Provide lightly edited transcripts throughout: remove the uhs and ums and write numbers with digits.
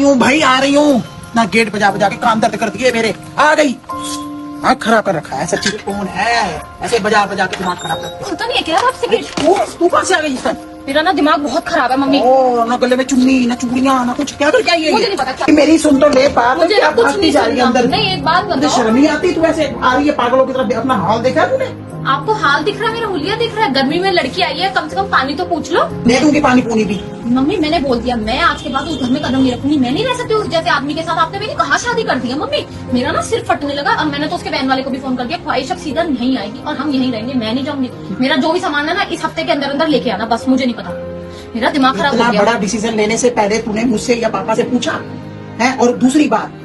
हूँ भाई, आ रही हूँ ना। गेट बजा बजा के कान दर्द कर दिए मेरे। आ गई। आँख खराब कर रखा है, सच्ची कौन है ऐसे बजा बजा के दिमाग खराब करते। खुलता नहीं है क्या आपसे गेट? तू कहाँ से आ गई इस टाइम? मेरा ना दिमाग बहुत खराब है मम्मी। ओ ना गले में चुन्नी ना चूड़ियाँ ना कुछ, क्या करके आई है? मुझे नहीं पता क्या। मेरी सुन तो ले बात। मुझे क्या कुछ भागती नहीं जा रही है अंदर? नहीं, एक बात मुझे बताओ, शर्म नहीं आती तू ऐसे आ रही है पागलों की तरफ? अपना हाल देखा है तूने? आपको हाल दिख रहा है, मेरा हुलिया दिख रहा है। गर्मी में लड़की आई है, कम से कम पानी तो पूछ लो। दे दूंगी पानी पूनी भी। मम्मी मैंने बोल दिया, मैं आज के बाद उस घर में कदम नहीं रखूंगी। मैं नहीं रह सकती उस जैसे आदमी के साथ। आपने मेरी कहाँ शादी कर दी है मम्मी? मेरा ना सिर फटने लगा और मैंने तो उसके बहन वाले को भी फोन कर दिया। ख्वाहिश अब सीधा नहीं आएगी और हम यहीं रहेंगे, मैं नहीं जाऊंगी। मेरा जो भी सामान है ना इस हफ्ते के अंदर अंदर लेके आना, बस। मुझे नहीं पता, मेरा दिमाग खराब हो इतना गया। बड़ा डिसीजन लेने से पहले तूने मुझसे या पापा से पूछा है? और दूसरी बात,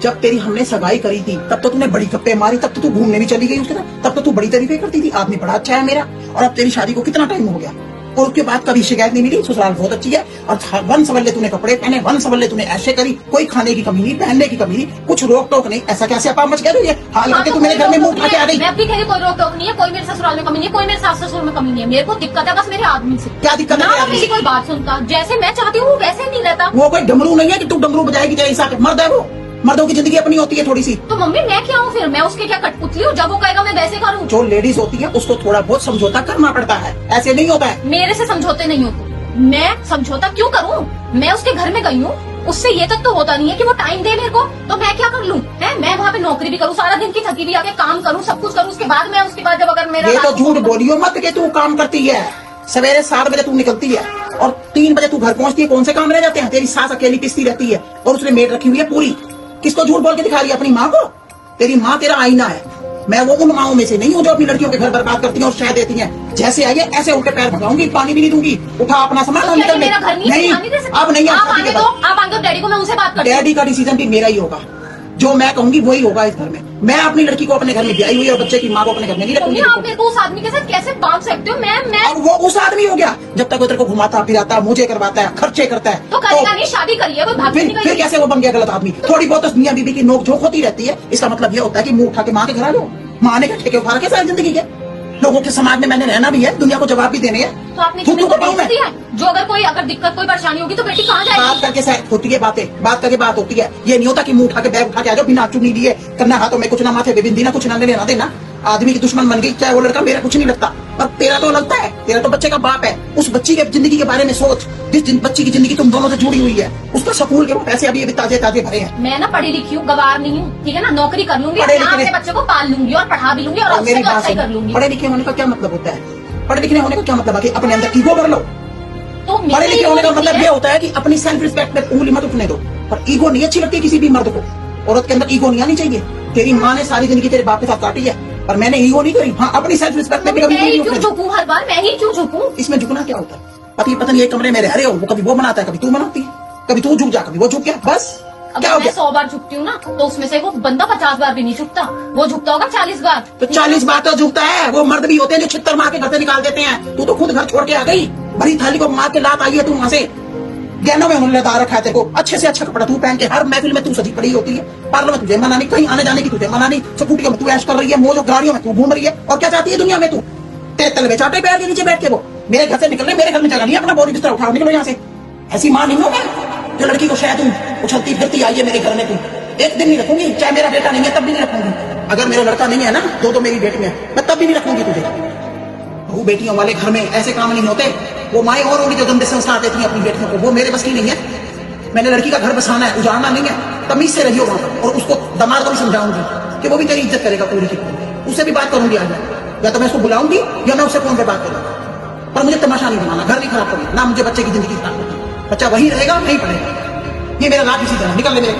जब तेरी हमने सगाई करी थी तब तो तूने बड़ी गप्पे मारी, तब तो तू घूमने भी चली गई उसके साथ, तब तो तू बड़ी तारीफें करती थी, आदमी बड़ा अच्छा है मेरा। और अब तेरी शादी को कितना टाइम हो गया और उसके बाद कभी शिकायत नहीं मिली, ससुराल बहुत अच्छी है। और वन सवल्ले तूने कपड़े पहने, वन सवल्ले तूने ऐसे करी, कोई खाने की कमी नहीं, पहनने की कमी नहीं, कुछ रोक टोक नहीं। ऐसा कैसे अपा मच गया तुझे? हाल करके तू मेरे घर में मुंह उठा के आ गई। मैं भी कह रही कोई रोक टोक नहीं है, कोई मेरे ससुराल में कमी नहीं है, कोई मेरे सास ससुर में कमी नहीं है। मेरे को दिक्कत है बस मेरे आदमी से। क्या दिक्कत है? ना मेरी कोई बात सुनता, जैसे मैं चाहती हूँ वैसे नहीं रहता। वो कोई डमरू नहीं है कि तू डमरू बजाएगी तेरे हिसाब से। मर्द है वो, मर्दों की जिंदगी अपनी होती है थोड़ी सी। तो मम्मी मैं क्या हूँ फिर? मैं उसके क्या कठपुतली हूँ? जब वो कहेगा मैं वैसे करूँ। जो लेडीज होती है उसको थोड़ा बहुत समझौता करना पड़ता है, ऐसे नहीं होता है। मेरे से समझौते नहीं होते। मैं समझौता क्यों करूँ? मैं उसके घर में गई हूँ, उससे ये तक तो होता नहीं है कि वो टाइम दे मेरे को, तो मैं क्या कर लूँ? मैं वहाँ पे नौकरी भी करूँ, सारा दिन की थकी भी आके काम करूँ, सब कुछ करूँ, उसके बाद जब अगर मेरा ये तो झूठ बोलियो मत कि तू काम करती है। सवेरे 7 बजे तू निकलती है और 3 बजे तू घर पहुंचती है। कौन से काम रह जाते हैं? तेरी सास अकेली पिसती रहती है और उसने मेड रखी हुई है पूरी। किसको झूठ बोल के दिखा रही है? अपनी माँ को। तेरी माँ तेरा आईना है। मैं वो उन माओं में से नहीं हूँ जो अपनी लड़कियों के घर बर्बाद करती हैं और शह देती हैं। जैसे आई है ऐसे उनके पैर भगाऊंगी, पानी भी नहीं दूंगी। उठा अपना सामान और निकल। मेरा घर नहीं, अब नहीं। आप आगे दो, आप आगे डैडी को, मैं उनसे बात करती हूँ। डैडी का डिसीजन भी मेरा ही होगा, जो मैं कहूंगी वही होगा इस घर में। मैं अपनी लड़की को अपने घर में ब्याई हुई है और बच्चे की माँ को अपने घर में नहीं रखूंगी। आप मेरे को उस आदमी के साथ कैसे बांध सकते हो? मैं और वो उस आदमी हो गया जब तक वो तेरे को घुमाता फिराता, मुझे करवाता है, खर्चे करता है। तो करेगा नहीं, शादी करिए, कोई भाग नहीं। फिर कैसे वो बन गया गलत आदमी? थोड़ी बहुत तो मियां बीबी की नोक झोंक होती रहती है, इसका मतलब ये होता है कि मुंह उठा के माँ के घर आ लो। माँ ने क्या ठेके उठा रखे सारी जिंदगी के? लोगों के समाज में मैंने रहना भी है, दुनिया को जवाब भी देने हैं। तो आपने दिया है जो अगर दिक्कत कोई परेशानी होगी तो बेटी कहाँ जाएगी? बात करके शायद होती है बातें, बात करके बात होती है। ये नहीं होता कि मुंह उठा के बैग उठा के आ जाओ बिना चुनी लिए, करना हाथों में कुछ ना, माथे पे बिंदी ना, कुछ ना लेना देना। आदमी की दुश्मन बन गई, चाहे वो लड़का। मेरा कुछ नहीं लगता पर तेरा तो लगता है। तेरा तो बच्चे का बाप है। उस बच्ची के जिंदगी के बारे में सोच, जिस बच्ची की जिंदगी तुम दोनों से जुड़ी हुई है। उसका स्कूल के पैसे अभी ताजे ताजे भरे हैं। मैं ना पढ़ी लिखी हूँ, गवार नहीं हूँ, ठीक है ना? नौकरी कर लूंगी, अपने बच्चे को पाल लूंगी और पढ़ा भी लूंगी और मेरी बात कर लूंगी। पढ़े लिखे होने का क्या मतलब होता है? पढ़े लिखे होने का क्या मतलब है कि अपने अंदर ईगो भर लो? तो पढ़े लिखे होने का मतलब ये होता है कि अपनी सेल्फ रिस्पेक्ट पे उंगली मत उठने दो। पर ईगो नहीं अच्छी लगती किसी भी मर्द को। औरत के अंदर ईगो नहीं आनी चाहिए। तेरी माँ ने सारी जिंदगी तेरे बाप के साथ काटी है पर मैंने ईगो नहीं करी। हाँ, अपनी सेल्फ रिस्पेक्ट पे भी कभी मैं क्यों झुकूं? हर बार मैं ही क्यों झुकूं? इसमें झुकना क्या होता है? पति पत्नी एक कमरे में रह रहे हो, वो कभी वो बनाता है, कभी तू बनाती है, कभी तू झुक जा, कभी वो झुक गया, बस। क्या हो मैं गया? 100 बार झुकती हूँ ना, तो उसमें से वो बंदा 50 बार भी नहीं झुकता, वो झुकता होगा 40 बार। तो 40 बार तो झुकता है। वो मर्द भी होते हैं जो छित्तर मार के घर से निकाल देते हैं। तू तो खुद घर छोड़ के आ गई, भरी थाली को मार के लात आई है तू वहाँ से। गहनों में उन्होंने लगा रखा है तेरे को, अच्छे से अच्छा कपड़ा तू पहन के हर महफिल में तू सजी पड़ी होती है। पार्लर में तुझे मना नहीं, कहीं आने जाने की तुझे मना नहीं, स्कूटियों में तू ऐश कर रही है, मौज गाड़ियों में तू घूम रही है। और क्या चाहती है दुनिया में तू? तेरे तलवे चाटे पैर के नीचे बैठ के वो मेरे घर से निकल रहे, मेरे घर में जगह नहीं, अपना बोरी बिस्तर उठाओ, निकलो यहाँ से। ऐसी माँ नहीं हो मैं जो लड़की को शायद तू उछलती फिरती आई है मेरे घर में। तू एक दिन नहीं रखूंगी, चाहे मेरा बेटा नहीं है तब भी नहीं रखूंगी। अगर मेरा लड़का नहीं है ना, दो मेरी बेटी है, मैं तब भी नहीं रखूंगी तुझे। वो बेटियों वाले घर में ऐसे काम नहीं होते। वो माएँ और होंगी जो गंदे संस्कार देती हैं अपनी बेटियों को, वो मेरे बस की नहीं है। मैंने लड़की का घर बसाना है, उजाड़ना नहीं है। तमीज से रहियो वहां पर और उसको दमाद को भी समझाऊंगी कि वो भी तेरी इज्जत करेगा पूरी की पूरी। उससे भी बात करूंगी आज, या तो मैं उसको बुलाऊंगी या मैं उससे फोन पे बात करूंगा। पर मुझे तमाशा नहीं बनाना, घर नहीं खराब करना, ना मुझे बच्चे की जिंदगी खराब करना। बच्चा वही रहेगा, नहीं पड़ेगा। ये मेरा राज इसी तरह निकल ले मेरे